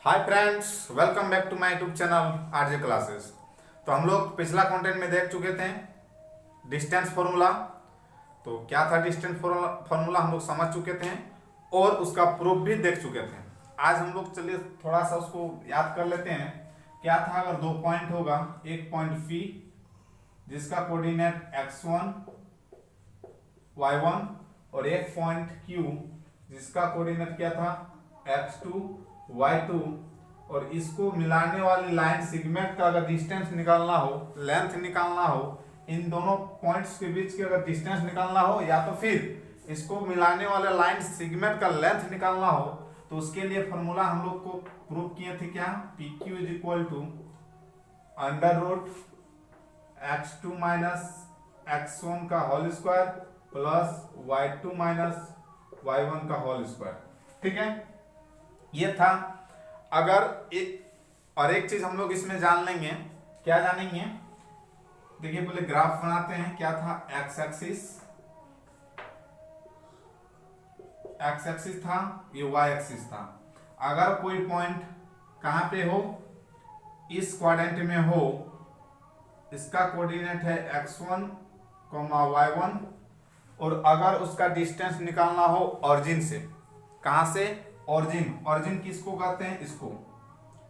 Hi friends, welcome back to my YouTube channel RJ classes. तो हम लोग पिछला कंटेंट में देख चुके थे डिस्टेंस फॉर्मूला। तो क्या था डिस्टेंस फॉर्मूला हम लोग समझ चुके थे और उसका प्रूफ भी देख चुके थे। आज हम लोग चलिए थोड़ा सा उसको याद कर लेते हैं। क्या था, अगर दो पॉइंट होगा, एक पॉइंट पी जिसका कोऑर्डिनेट x1 y1 और एक पॉइंट Q जिसका कोऑर्डिनेट क्या था x2 y2, और इसको मिलाने वाली लाइन सेगमेंट का अगर डिस्टेंस निकालना हो, लेंथ निकालना हो, इन दोनों पॉइंट्स के बीच की अगर डिस्टेंस निकालना हो या तो फिर इसको मिलाने वाले लाइन सेगमेंट का लेंथ निकालना हो, तो उसके लिए फॉर्मूला हम लोग को प्रूव किए थे क्या, P Q is equal to under root x2 minus x1 का whole square plus y2 minus y1 का होल स्क्वायर। ठीक है, ये था। अगर एक चीज हम लोग इसमें जान लेंगे, क्या जानेंगे, देखिए पहले ग्राफ बनाते हैं। क्या था, एक्स एक्सिस था, ये वाई एक्सिस था। अगर कोई पॉइंट कहां पे हो, इस क्वाड्रेंट में हो, इसका कोऑर्डिनेट है x1, y1, और अगर उसका डिस्टेंस निकालना हो ओरिजिन से, कहां से, ओरिजिन किसको कहते हैं, इसको।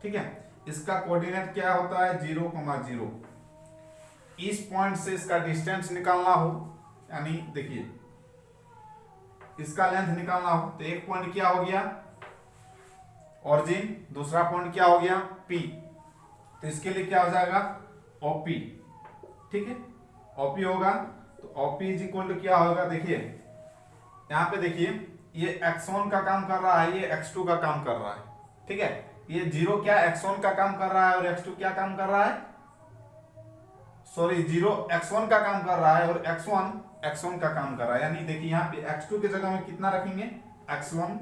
ठीक है, इसका कोऑर्डिनेट क्या होता है 0,0। इस पॉइंट से इसका डिस्टेंस निकालना हो, यानी देखिए इसका लेंथ निकालना हो, तो एक पॉइंट क्या हो गया ओरिजिन, दूसरा पॉइंट क्या हो गया P, तो इसके लिए क्या हो जाएगा OP। ठीक है, OP होगा, तो OP इज इक्वल टू क्या होगा, देखिए यहां पे देखिए ये x1 का काम कर रहा है, ये x2 का काम कर रहा है। ठीक है, ये जीरो क्या x1 का काम कर रहा है और x2 क्या काम कर रहा है, सॉरी जीरो x1 का काम कर रहा है और x1 का काम कर रहा है। यानी देखिए यहाँ पे x2 की जगह में कितना रखेंगे x1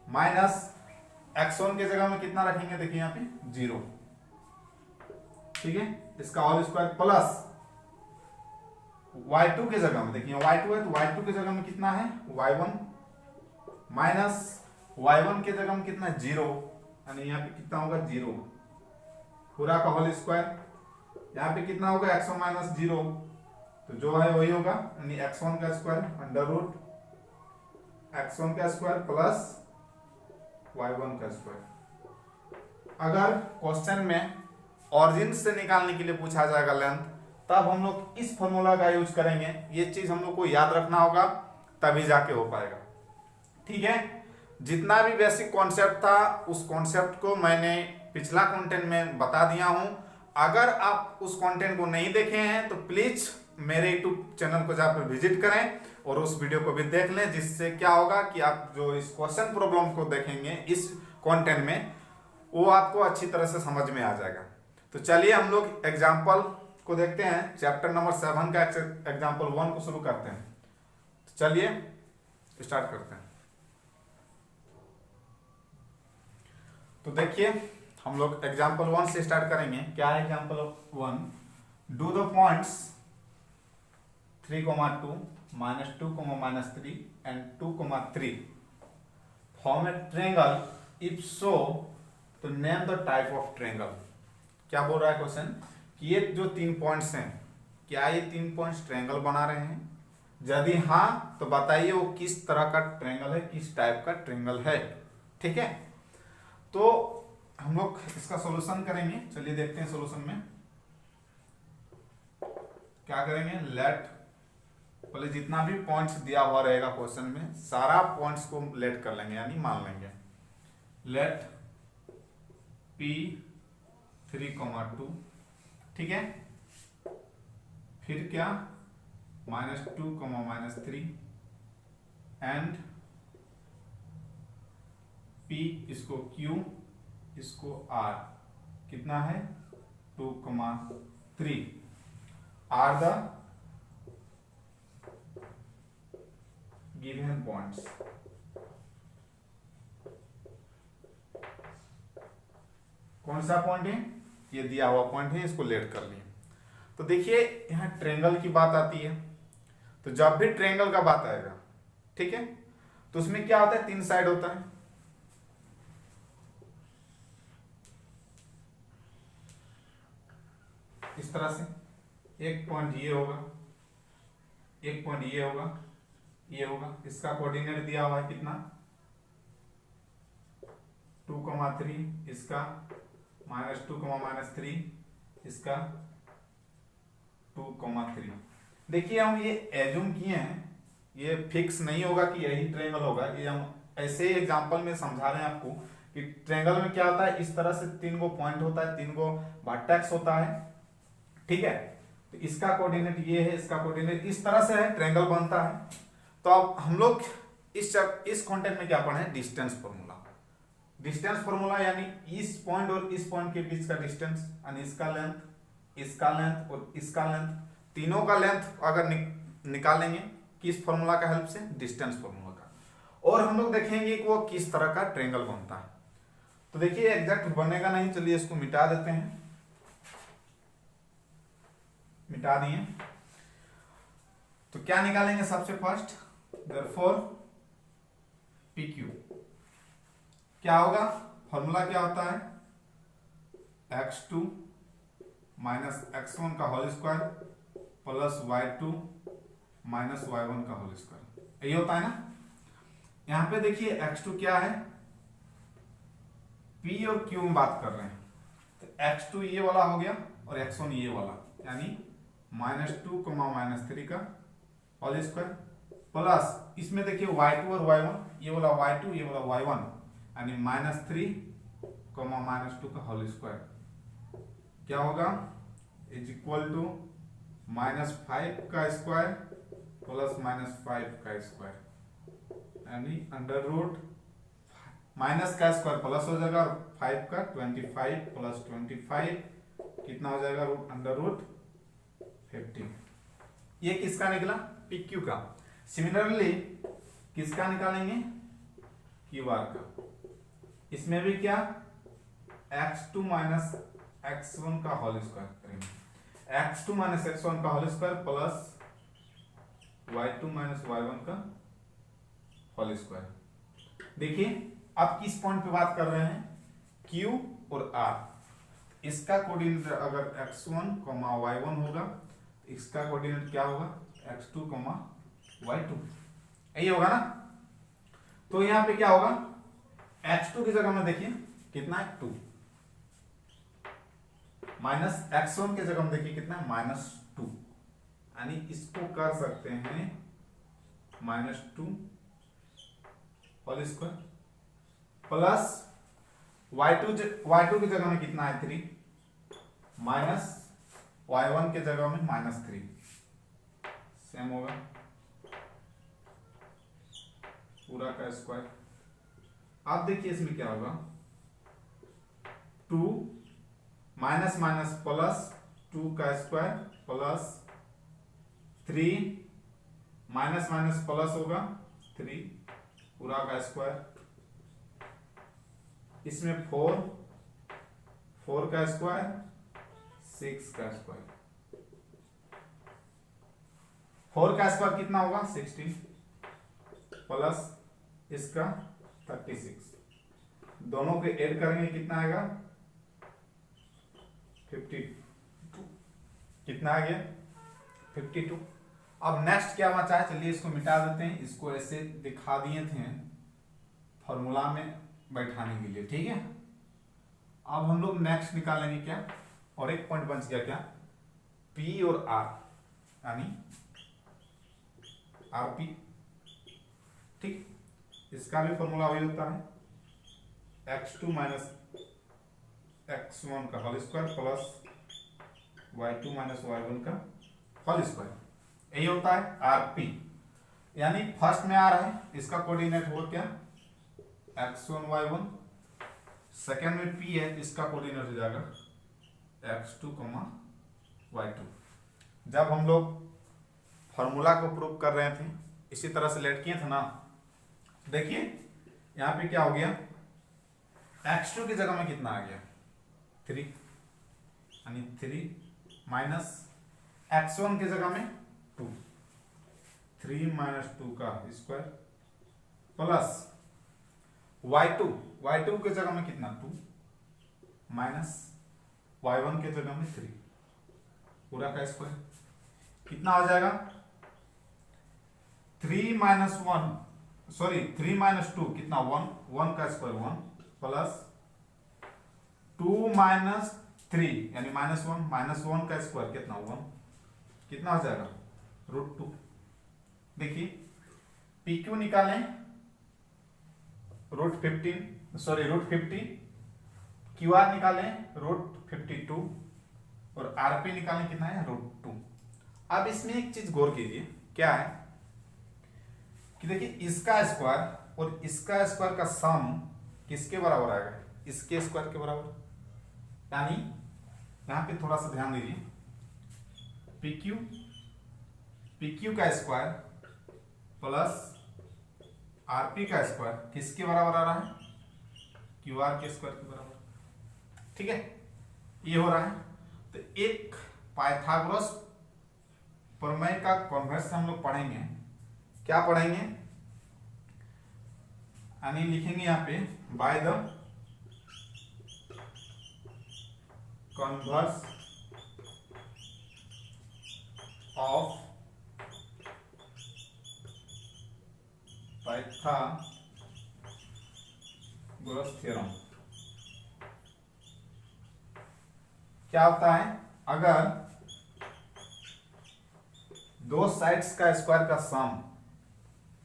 माइनस x1 की जगह में कितना रखेंगे, देखिए यहाँ पे 0। ठीक है, इसका होल स्क्वायर प्लस y2 की जगह में, देखिए y2 है तो y2 की जगह में कितना है y1 माइनस y1 की जगह में कितना 0, यानी यहाँ पे कितना होगा 0 पूरा का होल स्क्वायर। यहाँ पे कितना होगा x1 माइनस 0, तो जो है वही होगा, यानी x1 का स्क्वायर अंडर रूट x1 का स्क्वायर प्लस y1 का स्क्वायर। अगर क्वेश्चन में ऑरिजिन से निकालने के लिए पूछा जाएगा लेंथ, तब हम लोग इस फॉर्मूला का यूज करेंगे। ये चीज हम लोग को याद रखना होगा, तभी जाके हो पाएगा। ठीक है, जितना भी बेसिक कॉन्सेप्ट था उस कॉन्सेप्ट को मैंने पिछला कंटेंट में बता दिया हूं। अगर आप उस कंटेंट को नहीं देखे हैं तो प्लीज मेरे यूट्यूब चैनल को जाकर विजिट करें और उस वीडियो को भी देख लें, जिससे क्या होगा कि आप जो इस क्वेश्चन प्रॉब्लम को देखेंगे इस कंटेंट में, वो आपको अच्छी तरह से समझ में आ जाएगा। तो चलिए हम लोग एग्जाम्पल को देखते हैं। चैप्टर नंबर 7 का एग्जाम्पल 1 को शुरू करते हैं। तो चलिए स्टार्ट करते हैं। तो देखिए हम लोग एग्जाम्पल 1 से स्टार्ट करेंगे। क्या है example 1, do the points 3,2 -2, -3 and 2,3 form a triangle, if so तो name the type of triangle. क्या बोल रहा है क्वेश्चन कि ये जो 3 पॉइंट्स हैं, क्या ये 3 पॉइंट्स ट्रायंगल बना रहे हैं, यदि हाँ तो बताइए वो किस तरह का ट्रायंगल है, किस टाइप का ट्रायंगल है। ठीक है, तो हम लोग इसका सॉल्यूशन करेंगे। चलिए देखते हैं सॉल्यूशन में क्या करेंगे। लेट, पहले जितना भी पॉइंट्स दिया हुआ रहेगा क्वेश्चन में, सारा पॉइंट्स को लेट कर लेंगे, यानी मान लेंगे। लेट P 3,2, ठीक है, फिर क्या -2, -3 एंड P, इसको Q, इसको R, कितना है 2,3 आर द गिवन पॉइंट्स। कौन सा पॉइंट है, ये दिया हुआ पॉइंट है, इसको लेट कर लिए। तो देखिए यहां ट्रायंगल की बात आती है, तो जब भी ट्रायंगल का बात आएगा, ठीक है, तो उसमें क्या होता है, 3 साइड होता है। इस तरह से, एक पॉइंट ये होगा, एक पॉइंट ये होगा, ये होगा। इसका कोऑर्डिनेट दिया हुआ है कितना 2,3, इसका -2, -3, इसका 2,3। देखिए हम ये एज्यूम किए हैं, ये फिक्स नहीं होगा कि यही ट्रायंगल होगा, ये हम ऐसे ही एग्जांपल में समझा रहे हैं आपको कि ट्रायंगल में क्या होता है, इस तरह से 3 गो पॉइंट होता है, 3 गो वर्टेक्स होता है, ठीक है। तो इसका कोऑर्डिनेट ये है, इसका कोऑर्डिनेट इस तरह से है, ट्रायंगल बनता है। तो अब हम लोग इस कॉन्टेक्ट में क्या पढ़े, डिस्टेंस फॉर्मूला। डिस्टेंस फॉर्मूला यानी इस पॉइंट और इस पॉइंट के बीच का डिस्टेंस, यानी इसका लेंथ, इसका लेंथ और इसका लेंथ, तीनों का लेंथ अगर निकालेंगे किस फॉर्मूला का हेल्प से, डिस्टेंस फॉर्मूला का। और हम लोग देखेंगे कि वो किस तरह का ट्रायंगल बनता है। तो देखिए एग्जैक्ट बनेगा नहीं, चलिए इसको मिटा देते हैं, मिटा दिए। तो क्या निकालेंगे सबसे फर्स्ट, देयरफॉर PQ क्या होगा, फॉर्मूला क्या होता है, x2 माइनस x1 का whole square plus y2 minus y1 का होल स्क्वायर, यही होता है ना। यहां पे देखिए x2 क्या है, P और Q में बात कर रहे हैं, तो x2 ये वाला हो गया और x1 ये वाला, यानी -2, -3 का होल स्क्वायर प्लस इसमें देखिए y2 और y1, ये वाला y2 ये वाला y1, यानी -3, -2 का होल स्क्वायर क्या होगा, इज इक्वल टू -5 का स्क्वायर प्लस -5 का स्क्वायर, यानी अंडर रूट माइनस का स्क्वायर प्लस हो जाएगा और 5 का 25 प्लस 25 कितना हो जाएगा, अंडर रूट 15। ये किसका निकला, PQ का। सिमिलरली किसका निकालेंगे, QR का। इसमें भी क्या, x2 माइनस x1 का होल स्क्वायर करेंगे, x2 माइनस x1 का whole square plus y2 minus y1 का होल स्क्वायर। देखिए अब किस पॉइंट पे बात कर रहे हैं, Q और R। इसका कोऑर्डिनेट अगर x1, y1 होगा, इसका कोऑर्डिनेट क्या होगा, x2, y2, यही होगा ना। तो यहां पे क्या होगा, x2 की जगह में देखिए कितना है 2, माइनस x1 की जगह में देखिए कितना है -2, यानी इसको कर सकते हैं -2 होल स्क्वायर प्लस y2 की जगह में कितना है 3, माइनस y1 के जगह में -3, सेम होगा पूरा का स्क्वायर। आप देखिए इसमें क्या होगा, 2 माइनस माइनस प्लस 2 का square plus 3 minus minus plus होगा 3 पूरा का स्क्वायर, इसमें 4 का स्क्वायर 6 का स्क्वायर, 4 का स्क्वायर कितना होगा 16 प्लस इसका 36, दोनों के ऐड करेंगे कितना आएगा 52, कितना आ गया 52। अब नेक्स्ट क्या बचा है, चलिए इसको मिटा देते हैं, इसको ऐसे दिखा दिए थे फॉर्मूला में बैठाने के लिए, ठीक है। अब हम लोग नेक्स्ट निकालेंगे क्या, और एक पॉइंट बच गया क्या, P और R, यानी RP, ठीक। इसका भी फॉर्मूला वही होता है x2 माइनस x1 का whole square plus y2 minus y1 का होल स्क्वायर, यही होता है RP। यानी फर्स्ट में आ रहा है, इसका कोऑर्डिनेट हो क्या x1 y1, सेकेंड में P है, इसका कोऑर्डिनेट हो जाएगा x2 y2। जब हम लोग फॉर्मूला को प्रूव कर रहे थे इसी तरह से लेट किए थे ना, देखिए यहां पे क्या हो गया, x2 की जगह में कितना आ गया 3, यानी 3 माइनस x1 की जगह में 2, 3 माइनस 2 का स्क्वायर प्लस y2 की जगह में कितना 2 माइनस y1 की जगह में 3, पूरा का स्क्वायर कितना हो जाएगा 3 माइनस 1 सॉरी 3 माइनस 2 कितना 1 1 का स्क्वायर 1 प्लस 2 माइनस 3 यानी माइनस वन का स्क्वायर कितना 1 कितना हो जाएगा √2। देखिए PQ निकालें √50 QR निकालें √52 और RP निकालें कितना है √2। अब इसमें एक चीज गौर कीजिए क्या है कि देखिए इसका स्क्वायर और इसका स्क्वायर का सम किसके बराबर आएगा इसके स्क्वायर के बराबर, यानी यहां पे थोड़ा सा ध्यान दीजिए PQ का स्क्वायर प्लस RP का स्क्वायर किसके बराबर आ रहा है QR के स्क्वायर के बराबर। ठीक है ये हो रहा है। तो एक पाइथागोरस प्रमेय का कॉन्वर्स हम लोग पढ़ेंगे। क्या पढ़ेंगे यानी लिखेंगे यहां पे by the converse of Pythagoras theorem. क्या होता है अगर दो साइड्स का स्क्वायर का सम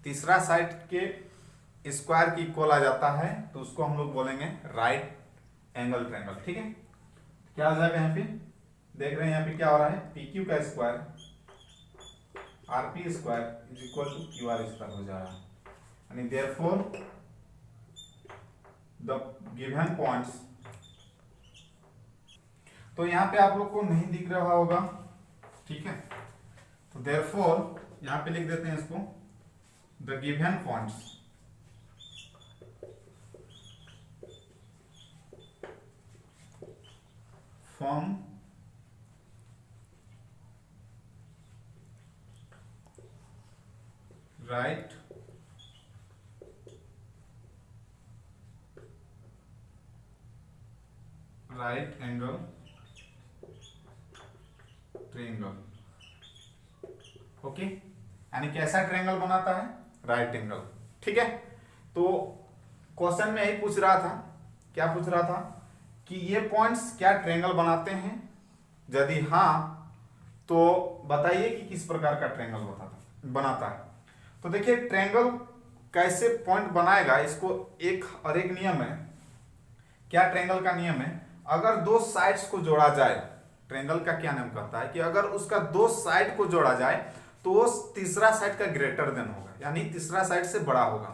तीसरा साइड के स्क्वायर की इक्वल आ जाता है तो उसको हम लोग बोलेंगे राइट एंगल ट्रायंगल। ठीक है क्या हो जाएगा यहाँ पे देख रहे हैं यहाँ पे क्या हो रहा है PQ का square RP square is equal to QR square हो जा रहा है, यानी देयरफॉर द गिवन पॉइंट्स। तो यहाँ पे आप लोग को नहीं दिख रहा होगा ठीक है, तो देयरफॉर यहाँ पे लिख देते हैं इसको the given points from right angle triangle. Okay यानी कैसा ट्रायंगल बनाता है राइट एंगल। ठीक है तो क्वेश्चन में यही पूछ रहा था, क्या पूछ रहा था कि ये पॉइंट्स क्या ट्रायंगल बनाते हैं, यदि हाँ तो बताइए कि किस प्रकार का ट्रायंगल बनाता है। तो देखिए ट्रायंगल कैसे पॉइंट बनाएगा, इसको एक और एक नियम है। क्या ट्रायंगल का नियम है, अगर दो साइड्स को जोड़ा जाए, ट्रायंगल का क्या नियम कहता है कि अगर उसका दो साइड को जोड़ा जाए तो वो तीसरा साइड का ग्रेटर देन होगा, यानी तीसरा साइड से बड़ा होगा।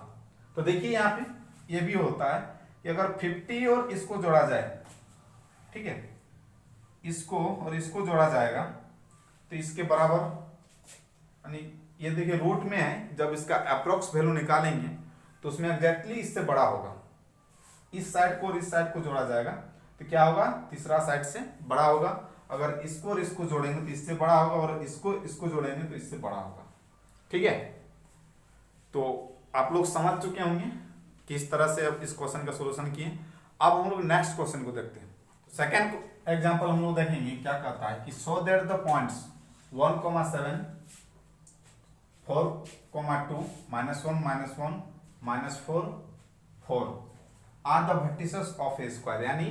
तो देखिए यहाँ पे ये भी होता है कि अगर 50 और इसको जोड़ा जाए, ठीक है, इसको और इसको जोड़ा जाएगा तो इसके बराबर, यानी ये देखिए रूट में है, जब इसका अप्रोक्स वैल्यू निकालेंगे तो उसमें एग्जैक्टली इससे बड़ा होगा। इस साइड को और इस साइड को जोड़ा जाएगा तो क्या होगा, तीसरा साइड से बड़ा होगा। अगर इसको और इसको जोड़ेंगे तो इससे बड़ा होगा, और इसको जोड़ेंगे तो इससे बड़ा होगा। ठीक है तो आप लोग समझ चुके होंगे किस तरह से अब इस क्वेश्चन का सॉल्यूशन किए। अब हम लोग नेक्स्ट क्वेश्चन को देखते हैं। सेकेंड एग्जांपल हम लोग देखेंगे क्या कहता है कि so that the points 1,7 4,2 -1 -1 -4 are the vertices of a square, यानी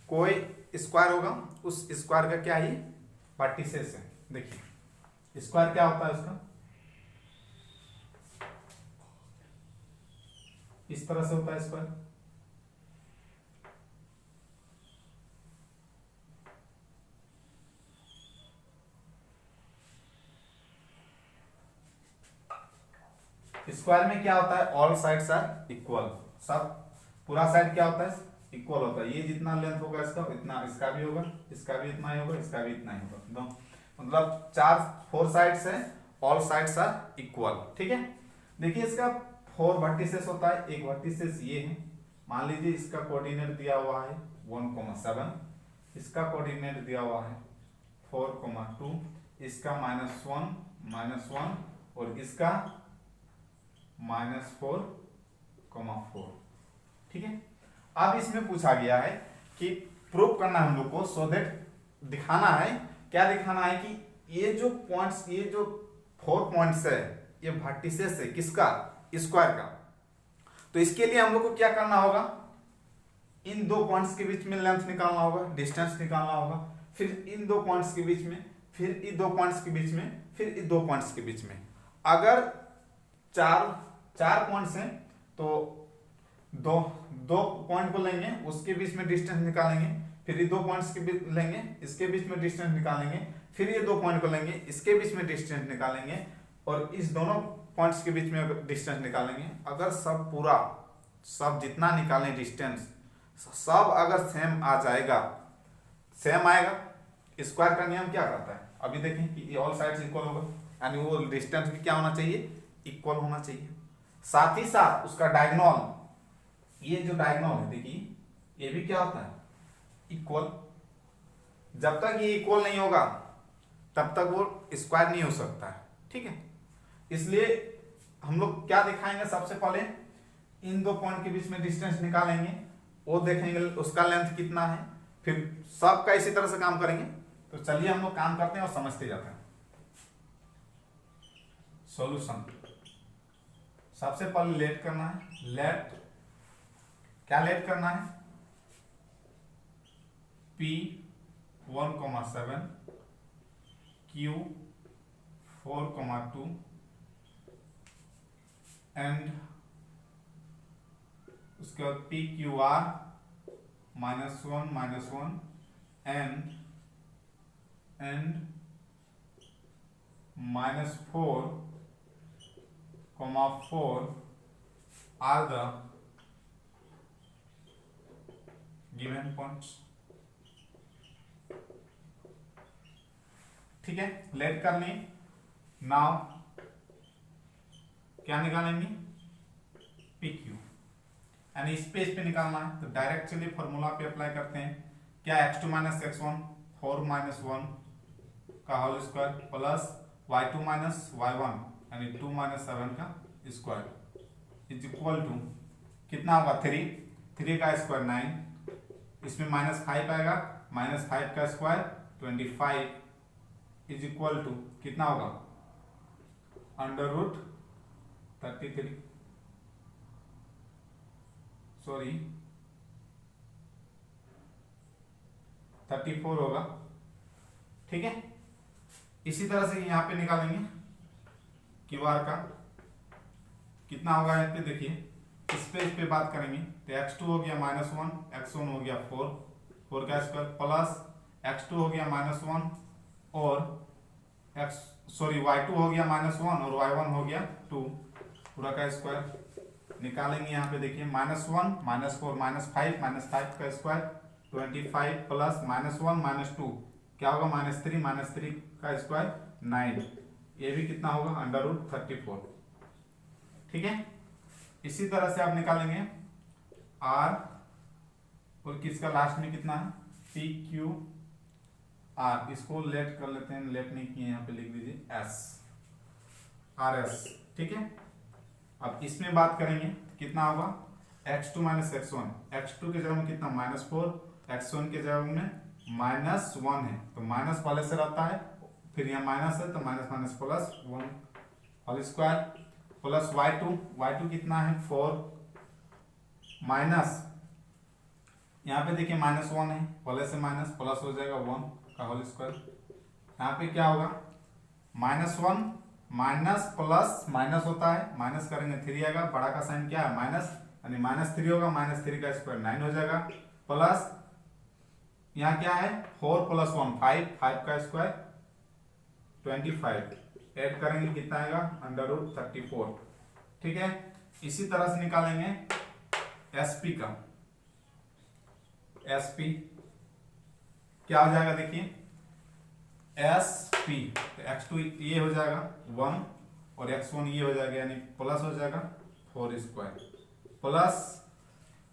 कोई स्क्वायर होगा, उस स्क्वायर का क्या है वर्टिसेस है। देखिए स्क्वायर क्या होता है उसका, इस तरह से होता है स्क्वायर। स्क्वायर में क्या होता है, ऑल साइड्स आर इक्वल, सब पूरा साइड क्या होता है इक्वल होता है। ये जितना लेंथ होगा इसका इतना इसका भी होगा, इसका भी इतना ही होगा, इसका भी इतना ही होगा। तो मतलब 4 साइड्स है, ऑल साइड्स आर इक्वल। ठीक है देखिए इसका 4 वर्टिसेस होता है, एक वर्टिसेस ये है, मान लीजिए इसका कोऑर्डिनेट दिया हुआ है 1,7, इसका कोऑर्डिनेट दिया हुआ है 4,2, इसका -1 और इसका -4,4। ठीक है अब इसमें पूछा गया है कि प्रूव करना हम लोग को, सो दैट दिखाना है क्या दिखाना है कि ये जो पॉइंट्स, ये जो 4 पॉइंट्स है, ये वर्टिसेस है किसका, स्क्वायर का। तो इसके लिए हम लोग को क्या करना होगा, इन 2 पॉइंट्स के बीच में लेंथ निकालना होगा, डिस्टेंस निकालना होगा, फिर इन 2 पॉइंट्स के बीच में, फिर इन 2 पॉइंट्स के बीच में, फिर इन 2 पॉइंट्स के बीच में। अगर चार पॉइंट्स हैं तो दो पॉइंट को लेंगे, उसके बीच में डिस्टेंस निकालेंगे, फिर ये 2 पॉइंट्स के बीच लेंगे, इसके बीच में डिस्टेंस निकालेंगे, फिर ये 2 पॉइंट को लेंगे, इसके बीच में डिस्टेंस निकालेंगे, और इस दोनों पॉइंट्स के बीच में डिस्टेंस निकालेंगे। अगर सब जितना निकालें डिस्टेंस, सब अगर सेम आ जाएगा, सेम आएगा, स्क्वायर का नियम क्या करता है, अभी देखें कि ऑल साइड्स इक्वल होगा, यानी वो डिस्टेंस भी क्या होना चाहिए, इक्वल होना चाहिए। साथ ही साथ उसका डायगोनल, ये जो डायगोनल है देखिए, ये भी क्या होता है, इक्वल। जब तक ये इक्वल नहीं होगा तब तक वो स्क्वायर नहीं हो सकता है, ठीक है। इसलिए हम लोग क्या दिखाएंगे, सबसे पहले इन 2 पॉइंट के बीच में डिस्टेंस निकालेंगे, वो देखेंगे उसका लेंथ कितना है, फिर सब का इसी तरह से काम करेंगे। तो चलिए हम लोग काम करते हैं और समझते जाते हैं। सॉल्यूशन, सबसे पहले लेट करना है, लेट करना है, P1,7 Q4,2 एंड उसके बाद PQR -1 and -4,4 are the given points, ठीक है। लेट कर ली, नाउ क्या निकालेंगे, PQ, यानी इस पेज पे निकालना है। तो डायरेक्ट चलिए फॉर्मूला पे अप्लाई करते हैं, क्या x2 - x1 4 - 1 का whole square plus y2 - y1 यानी 2 - 7 का स्क्वायर इज इक्वल टू कितना होगा, 3 का स्क्वायर 9, इसमें -5 आएगा, -5 का स्क्वायर 25 इज इक्वल टू कितना होगा, √33 सॉरी 34 होगा, ठीक है। इसी तरह से यहां पे निकालेंगे QR का, कितना होगा यहाँ पे देखिए, इस पेज पे बात करेंगे तो x2 हो गया -1, x1 हो गया 4 का स्क्वायर प्लस x2 हो गया -1 और y2 हो गया -1 और y1 हो गया 2 पूरा का स्क्वायर निकालेंगे। यहाँ पे देखिए -1 -4 -5 का स्क्वायर 25 प्लस -1 -2 क्या होगा, -3 का स्क्वायर 9, ये भी कितना होगा, √34, ठीक है। इसी तरह से आप निकालेंगे R और किसका लास्ट में कितना है, PQR, इसको लेट कर लेते हैं, लेट नहीं किए यहाँ पे लिख दीजिए RS, ठीक है। अब इसमें बात करेंगे कितना होगा, x2 - x1, x2 के जगह में कितना -4, x1 के जगह में -1 है तो माइनस पहले से रहता है, फिर यहाँ माइनस है तो minus plus 1 whole square plus y2 कितना है 4 माइनस यहाँ पे देखिए -1 है, पहले से माइनस प्लस हो जाएगा 1 का होल स्क्वायर, यहाँ पे क्या होगा -1 माइनस प्लस माइनस होता है, माइनस करेंगे 3 आएगा, बड़ा का साइन क्या है माइनस, यानी -3 होगा, -3 का स्क्वायर 9 हो जाएगा, प्लस यहाँ क्या है 4 + 1 5 का स्क्वायर 25, ऐड करेंगे कितना आएगा √34, ठीक है। इसी तरह से निकालेंगे SP का, SP क्या हो जाएगा देखिए SP, तो x2 ये हो जाएगा 1 और x1 ये हो जाएगा, यानी प्लस हो जाएगा 4 स्क्वायर प्लस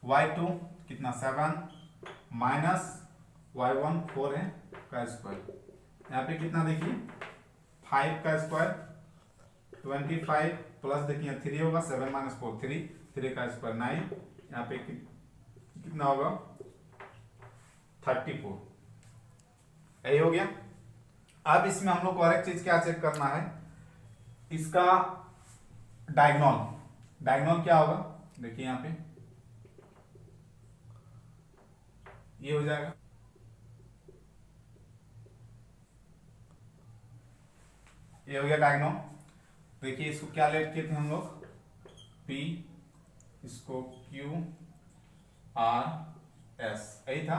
y2 कितना 7 माइनस y1 4 है का स्क्वायर, यहाँ पे कितना देखिए 5 का स्क्वायर 25 प्लस देखिए 3 होगा 7 - 4 3 का स्क्वायर 9, यहाँ पे कितना होगा 34, यही हो गया। अब इसमें हम लोग को और एक चीज क्या चेक करना है, इसका डायगोनल। डायगोनल क्या होगा, देखिए यहां पे ये हो जाएगा, ये हो गया डायगोनल। देखिए इसको क्या लेट किए थे हम लोग, P, इसको Q R S, यही था।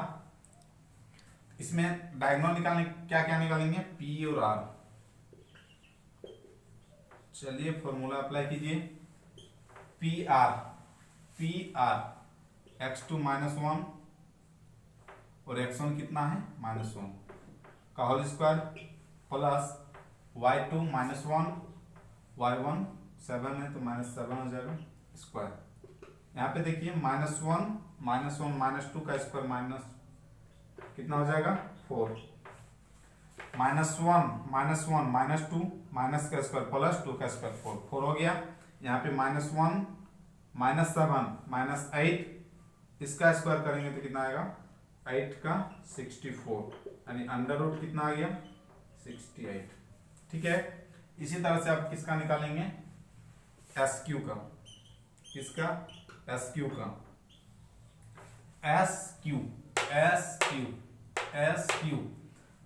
इसमें डायगोनल निकालने क्या क्या निकालेंगे, P और R। चलिए फॉर्मूला अप्लाई कीजिए, पी आर x2 -1 और x1 कितना है -1 का whole square plus y2 -1 y1 7 है तो -7 हो जाएगा स्क्वायर। यहाँ पे देखिए -1 -2 का स्क्वायर माइनस कितना हो जाएगा 4, -1 -2 माइनस का स्क्वायर प्लस 2 का स्क्वायर 4 हो गया। यहाँ पे -1 -7 -8 इसका स्क्वायर करेंगे तो कितना आएगा 8 का 64, यानी अंडर रूट कितना आ गया 68। ठीक है, इसी तरह से आप किसका निकालेंगे, एस क्यू का, किसका एस क्यू का, एस क्यू।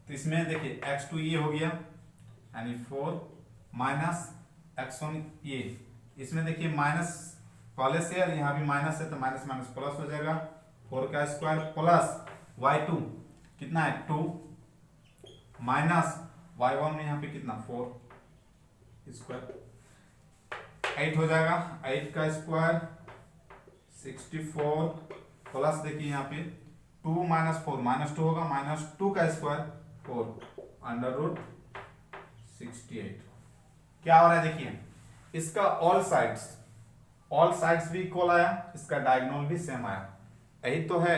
तो इसमें देखिए x2 ये हो गया यानी 4 माइनस x1 ये, इसमें देखिए माइनस पहले से और यहाँ भी माइनस है तो माइनस माइनस प्लस हो जाएगा 4 का स्क्वायर प्लस y2 कितना है 2 माइनस y1 में यहाँ पे कितना 4 स्क्वायर 8 हो जाएगा, 8 का स्क्वायर 64 प्लस देखिए यहाँ पे 2 -4 -2 होगा, -2 का स्क्वायर 4 अंडर रूट 68। क्या हो रहा है देखिए, इसका ऑल साइड्स भी इक्वल आया, इसका डायगोनल भी सेम आया। यही तो है,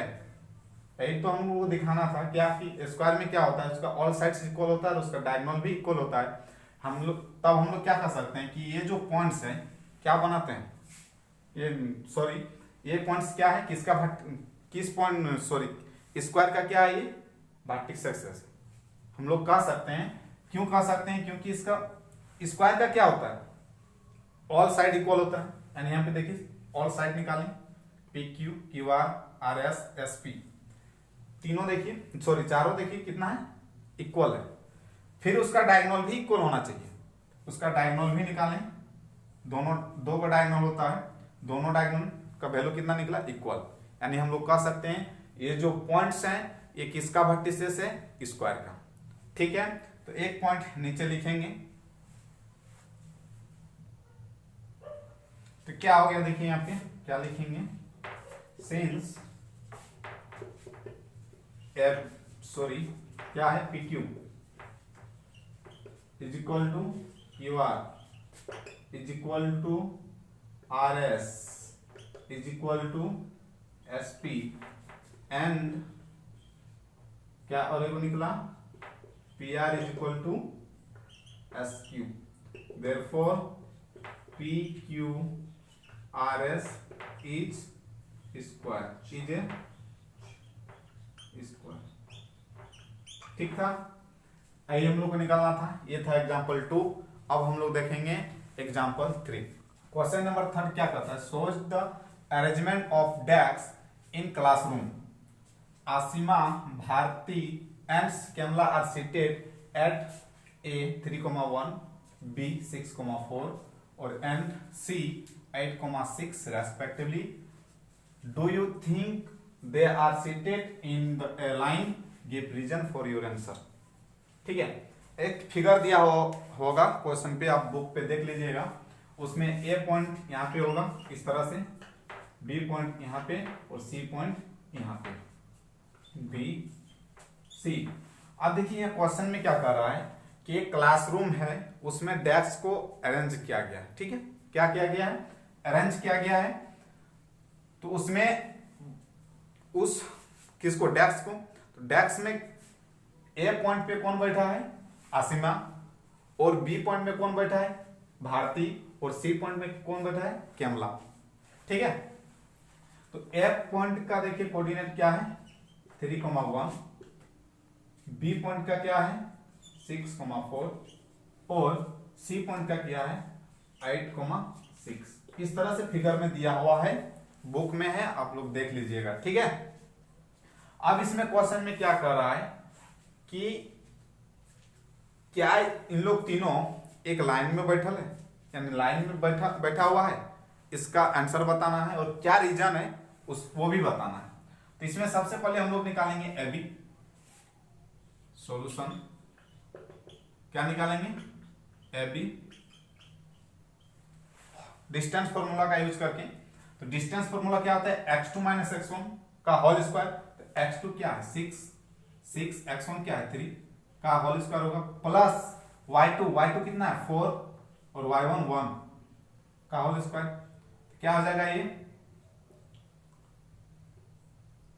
यही तो हम लोगों को दिखाना था क्या कि स्क्वायर में क्या होता है, उसका ऑल साइड्स इक्वल होता है और उसका डायगोनल भी इक्वल होता है। हम लोग क्या कर सकते हैं कि ये जो पॉइंट्स हैं क्या बनाते हैं, ये पॉइंट्स क्या है, किस पॉइंट स्क्वायर का क्या है ये वर्टेक्स एक्सिस। हम लोग कह सकते हैं, क्यों कह सकते हैं, क्योंकि इसका स्क्वायर का क्या होता है ऑल साइड इक्वल होता है। यानी यहाँ पे देखिए ऑल साइड निकालें, P Q Q R R S S P तीनों देखिए चारों देखिए कितना है इक्वल है। फिर उसका डायगोनल भी इक्वल होना चाहिए, उसका डायगोनल भी निकालें, दो का डायगोनल होता है, दोनों डायगोनल का वैल्यू कितना निकला इक्वल। यानी हम लोग कह सकते हैं ये जो पॉइंट्स हैं ये किसका वर्टिसेस है स्क्वायर का। ठीक है, तो एक पॉइंट नीचे लिखेंगे तो क्या हो गया, देखिए यहाँ पे क्या लिखेंगे, सिंस क्या है P Q is equal to Q R is equal to R S is equal to S P and क्या और को निकला P R is equal to S Q, therefore P Q R S is square ठीक था, यही हम लोग को निकालना था। ये था एग्जांपल 2। अब हम लोग देखेंगे एग्जांपल 3। क्वेश्चन नंबर 3 क्या कहता है, सोच the arrangement of desk in classroom. Asima, Bharti and कैमला are seated at A 3,1, B 6,4 और and C 8,6 respectively. Do you think they are seated in the line, give reason for your answer. ठीक है, एक figure दिया होगा क्वेश्चन पे, आप book पे देख लीजिएगा। उसमें ए पॉइंट यहाँ पे होगा इस तरह से, बी पॉइंट यहाँ पे और सी पॉइंट यहाँ पे, बी सी। अब देखिए यहाँ क्वेश्चन में क्या कर रहा है कि एक क्लासरूम है, उसमें डेस्क को अरेंज किया गया है। ठीक है, क्या किया गया है, अरेंज किया गया है। तो उसमें उस किसको, डेस्क को, तो डेस्क में ए पॉइंट पे कौन बैठा है आसिमा, और बी पॉइंट में कौन बैठा है भारती, और सी पॉइंट में कौन बैठा है कैमला। ठीक है, तो ए पॉइंट का देखिए कोऑर्डिनेट क्या है 3,1, बी पॉइंट का क्या है 6,4 और सी पॉइंट का किया है 8,6। इस तरह से फिगर में दिया हुआ है, बुक में है, आप लोग देख लीजिएगा, ठीक है। अब इसमें क्वेश्चन में क्या कर रहा है कि क्या इन लोग तीनों एक लाइन में बैठल है, यानी लाइन में बैठा हुआ है, इसका आंसर बताना है और क्या रीजन है उस वो भी बताना है। तो इसमें सबसे पहले हम लोग निकालेंगे ए बी सॉल्यूशन। क्या निकालेंगे? ए बी डिस्टेंस फॉर्मूला का यूज करके। तो डिस्टेंस फॉर्मूला क्या होता है? x2 माइनस x1 का होल स्क्वायर। तो x2 क्या है? 6 x1 क्या है? 3 का होल स्क्वायर होगा प्लस y2 कितना है? 4 और y1 1 का होल स्क्वायर। क्या हो जाएगा ये?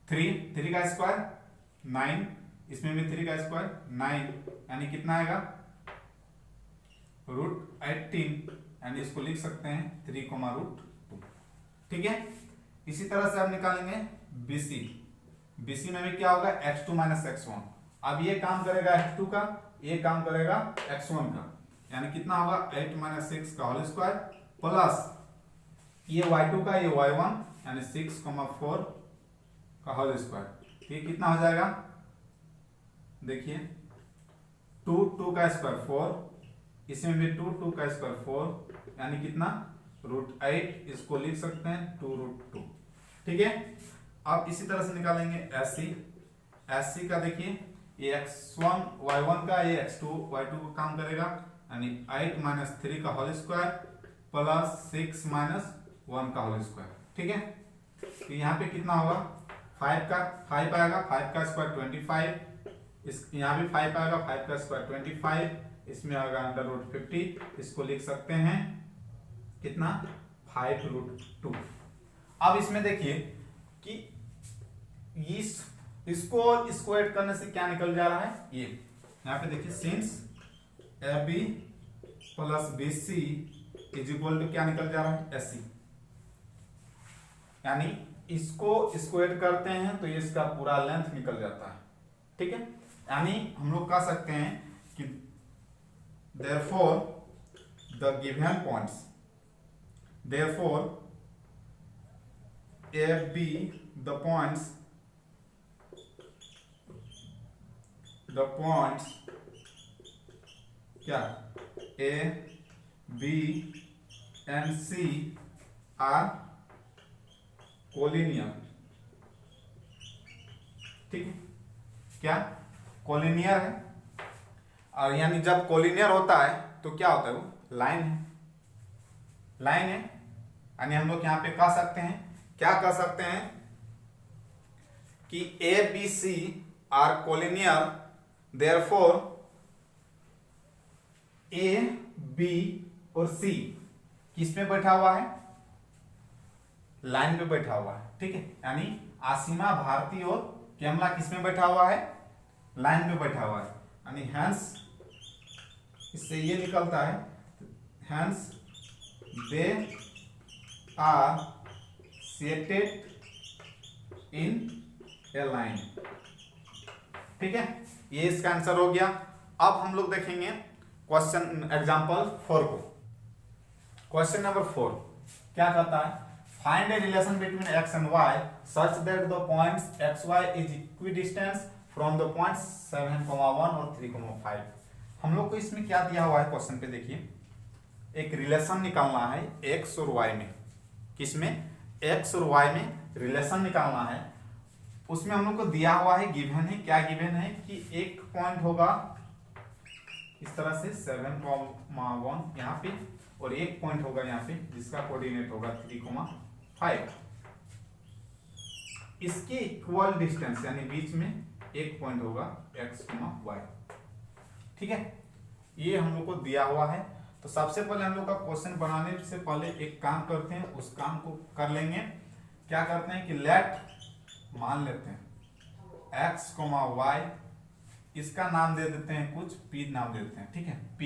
3 का स्क्वायर 9, इसमें भी 3 का स्क्वायर 9, यानी कितना आएगा? √18, यानी इसको लिख सकते हैं 3,√2। ठीक है। इसी तरह से हम निकालेंगे BC में भी क्या होगा? x2 minus x1। अब ये काम करेगा x2 का, ये काम करेगा x1 का, यानी कितना होगा? 8 माइनस 6 का होल स्क्वायर प्लस ये y2 का, ये y1, यानी 6,4 का होल स्क्वायर। ये कितना हो जाएगा? देखिए 2 का स्क्वायर 4, इसमें भी 2 का स्क्वायर 4, यानी कितना? √8, इसको लिख सकते हैं 2√2। ठीक है। अब इसी तरह से निकालेंगे SC का। देखिए ये x1 y1 का, ये x2 y2 का काम करेगा, यानी 8 माइनस 3 का होल स्क्वायर प्लस 6 माइनस 1 का होल स्क्वायर। ठीक है। तो यहाँ पे कितना होगा? 5 आएगा, 5 का स्क्वायर 25, यहाँ भी 5 आएगा, 5 का स्क्वायर 25, इसमें आएगा √50, इसको लिख सकते हैं कितना? 5√2। अब इसमें देखिए कि इसको ऐड करने से क्या निकल जा रहा है? ये यहाँ पे देखिए since AB plus BC is equal to क्या निकल जा रहा है? SC, यानी इसको ऐड करते हैं तो इसका पूरा लेंथ निकल जाता है। ठीक है। यानी हम लोग कह सकते हैं कि therefore the given points, therefore AB the points क्या? A, B and C are collinear. ठीक है। क्या? कोलिनियर है। और यानी जब कोलिनियर होता है तो क्या होता है? वो लाइन है, यानी हम लोग यहां पे कह सकते हैं, क्या कह सकते हैं कि ABC are collinear, therefore A, B और C किस में बैठा हुआ है? लाइन पे बैठा हुआ है। ठीक है। यानी आसिमा, भारती और कैमला किस में बैठा हुआ है? लाइन पे बैठा हुआ है। यानी हैंस, इससे ये निकलता है hence they are seated in a line. ठीक है। ये इसका आंसर हो गया। अब हम लोग देखेंगे क्वेश्चन एग्जांपल 4 को। क्वेश्चन नंबर 4 क्या कहता है? Find a relation between x and y such that the points xy is equidistant from the points 7,1 और 3,5। हम लोग को इसमें क्या दिया हुआ है क्वेश्चन पे? देखिए एक रिलेशन निकालना है x और y में। किसमें? x और y में रिलेशन निकालना है। उसमें हम लोग को दिया हुआ है, गिवन है। क्या गिवन है? कि एक पॉइंट होगा इस तरह से 7,1 यहाँ पे, और एक पॉइंट होगा यहाँ पे जिसका कोऑर्डिनेट होगा 3,5। इसके इक्वल डिस्टेंस, यानी बीच में एक पॉइंट होगा x, y। ठीक है। ये हम लोग को दिया हुआ है। तो सबसे पहले हम लोग का क्वेश्चन बनाने से पहले एक काम करते हैं, उस काम को कर लेंगे। क्या करते हैं कि लेट, मान लेते हैं x, y, इसका नाम दे देते हैं कुछ p नाम दे देते हैं। ठीक है। p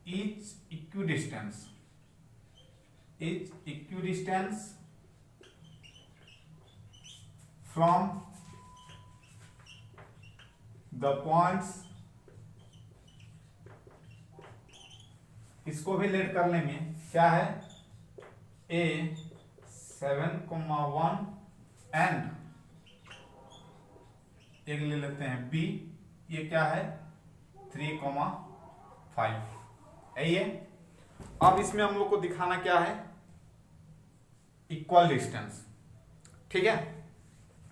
is equidistance from the points इसको भी लेट कर लेंगे, क्या है a 7,1 एंड एक ले लेते हैं b, ये क्या है 3,5, यही है। अब इसमें हम लोग को दिखाना क्या है, इक्वल डिस्टेंस, ठीक है।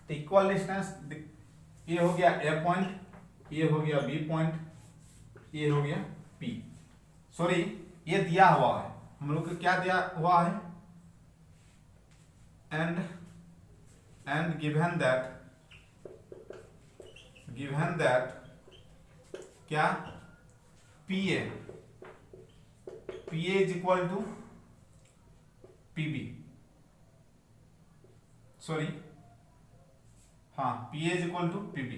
तो इक्वल डिस्टेंस ये हो गया a पॉइंट, ये हो गया b पॉइंट, ये हो गया p, सॉरी ये दिया हुआ है हम लोग को, क्या दिया हुआ है, एंड गिवन दैट क्या PA is equal to PB, sorry हाँ PA is equal to PB,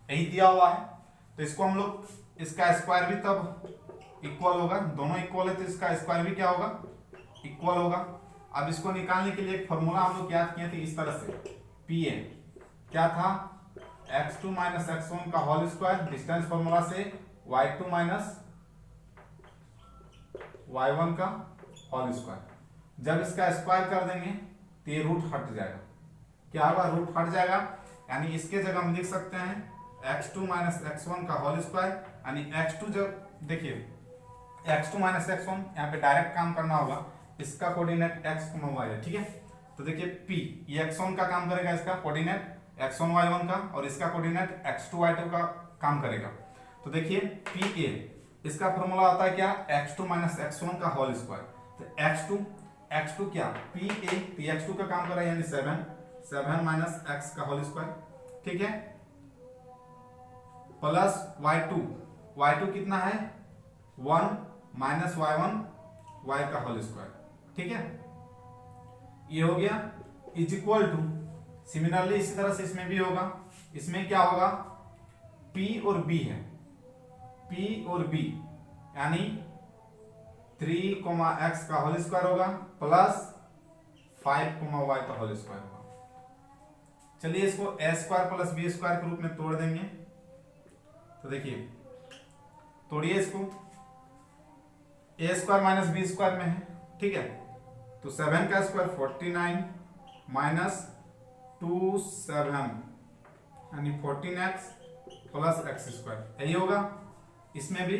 यही दिया हुआ है। तो इसको हम लोग, इसका स्क्वायर भी तब इक्वल होगा, दोनों इक्वल है तो इसका स्क्वायर भी क्या होगा, इक्वल होगा। अब इसको निकालने के लिए एक फॉर्मूला हम लोग याद किए थे इस तरह से, PA क्या था, x2 माइनस x1 का होल स्क्वायर, डिस्टेंस फॉर्मूला से y2 माइनस y1 का होल स्क्वायर। जब इसका स्क्वायर कर देंगे तो ये रूट हट जाएगा, क्या होगा, रूट हट जाएगा, यानी इसके जगह हम लिख सकते हैं x2 माइनस x1 का होल स्क्वायर, यानी x2, जब देखिए x2 माइनस x1 यहाँ पे डायरेक्ट काम करना होगा, इसका कोऑर्डिनेट x, y है, ठीक है। तो देखिए p ये x1 का काम करेगा, इसका कोऑर्डिनेट x1 y1 का, और इसका कोऑर्डिनेट x2 y2 का काम करेगा। तो देखिए PA इसका फॉर्मूला आता है क्या, x2 माइनस x1 का होल स्क्वायर। तो x2 क्या PA, तो x2 का काम कर रहा है यानी 7 माइनस x का होल स्क्वायर, ठीक है, प्लस y2 कितना है 1 माइनस y1 y का होल स्क्वायर, ठीक है, ये हो गया, इज इक्वल टू, सिमिलरली इसी तरह से इसमें भी होगा, इसमें क्या होगा, P और B है, P और B यानी 3,x का होल स्क्वायर होगा प्लस 5,y का होल स्क्वायर होगा। चलिए इसको a square plus b square के रूप में तोड़ देंगे। तो देखिए तोड़िए इसको, a square minus b square में है, ठीक है। तो 7 का स्क्वायर 49 माइनस 2 7 यानी 14x प्लस x स्क्वायर, यही होगा। इसमें भी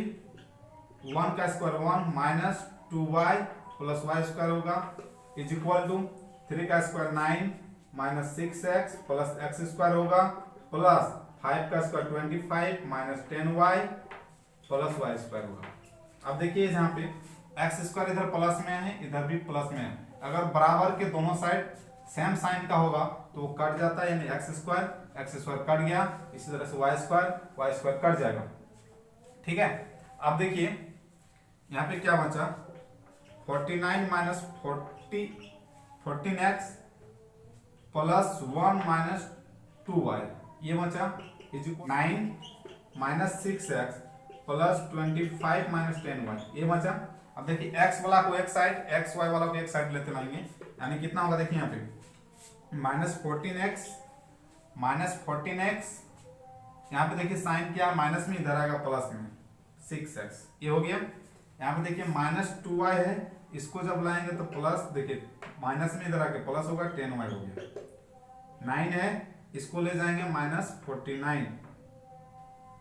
1 का square 1 minus 2y plus y square होगा, इज इक्वल टू 3 का square 9 minus 6x plus x square होगा, प्लस 5 का square 25 minus 10y plus y square होगा। अब देखिए यहाँ पे x स्क्वायर इधर प्लस में है, इधर भी प्लस में है, अगर बराबर के दोनों साइड सेम साइन का होगा तो वो कट जाता है, यानी x स्क्वायर कट गया, इसी तरह से y स्क्वायर कट जाएगा, ठीक है। अब देखिए यहाँ पे क्या बचा, 49 minus 14x plus 1 minus 2y, ये बचा, is equal 9 minus 6x plus 25 minus 10y, ये बचा। अब देखिए x वाला को एक साइड, x y वाला को एक साइड लेते रहेंगे, यानी कितना होगा, देखिए यहाँ पे माइनस 14x, यहाँ पे देखिए साइन क्या माइनस में, इधर आएगा प्लस में 6x, ये हो गया। यहाँ पे देखिए माइनस 2y है, इसको जब लाएंगे तो प्लस, देखिए माइनस में इधर आके प्लस होगा, 10y हो गया। 9 है, इसको ले जाएंगे माइनस 49,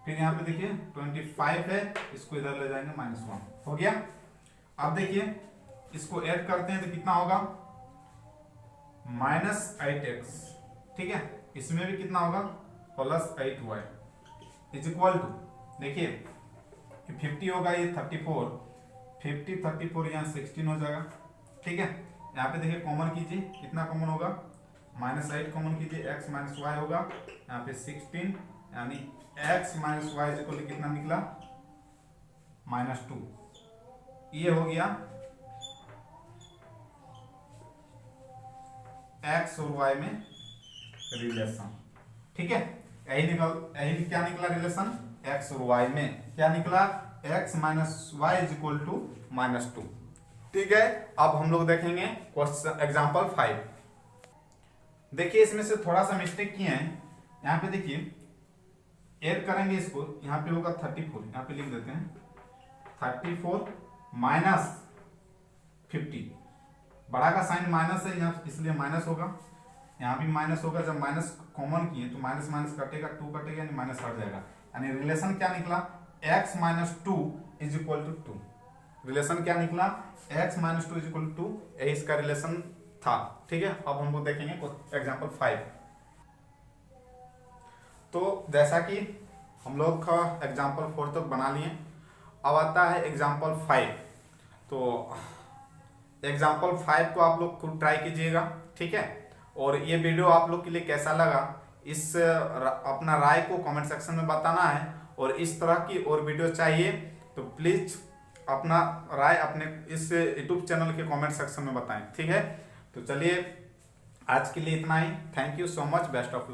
फिर यहाँ पे देखिए 25 है, इसको इधर ले जाएंगे माइनस 1, हो गया। अब देखिए इसको ऐड करते हैं तो कितना होगा, माइनस 8x, ठीक है, इसमें भी कितना होगा, plus 8y, is equal to, देखिए 50 होगा, ये 34, 34 यहाँ 16 हो जाएगा, ठीक है। यहाँ पे देखिए कॉमन कीजिए, कितना कॉमन होगा, माइनस 8 कॉमन कीजिए, x माइनस वाई होगा, यहाँ पे 16, यानी x माइनस वाई इक्वल कितना निकला, -2, ये हो गया x और y में रिलेशन, ठीक है। यही क्या निकला रिलेशन, x और y में क्या निकला, x minus y is equal to -2, ठीक है। अब हम लोग देखेंगे क्वेश्चन एग्जांपल 5। देखिए इसमें से थोड़ा सा मिस्टेक किए हैं, यहाँ पे देखिए ऐड करेंगे इसको, यहाँ पे होगा 34, यहाँ पे लिख देते हैं 34 -50, बड़ा का साइन माइनस है यहाँ इसलिए माइनस होगा, यहाँ भी माइनस होगा। जब माइनस कॉमन किए तो माइनस माइनस कटेगा, 2 कटेगा यानी माइनस हट जाएगा, यानी रिलेशन क्या निकला, x - 2 = 2। रिलेशन क्या निकला, x - 2 = 2, यही इसका रिलेशन था। ठीक है, अब हम लोग देखेंगे एग्जाम्पल 5। तो जैसा कि हम लोग का एग्जाम्पल 4 तक बना लिए, अब आता है एग्जाम्पल 5। तो एग्जाम्पल 5 को आप लोग खुद ट्राई कीजिएगा। ठीक है, और ये वीडियो आप लोग के लिए कैसा लगा, इस अपना राय को कमेंट सेक्शन में बताना है। और इस तरह की और वीडियो चाहिए तो प्लीज अपना राय अपने इस यूट्यूब चैनल के कमेंट सेक्शन में बताएं। ठीक है, तो चलिए आज के लिए इतना ही। Thank you so much, best of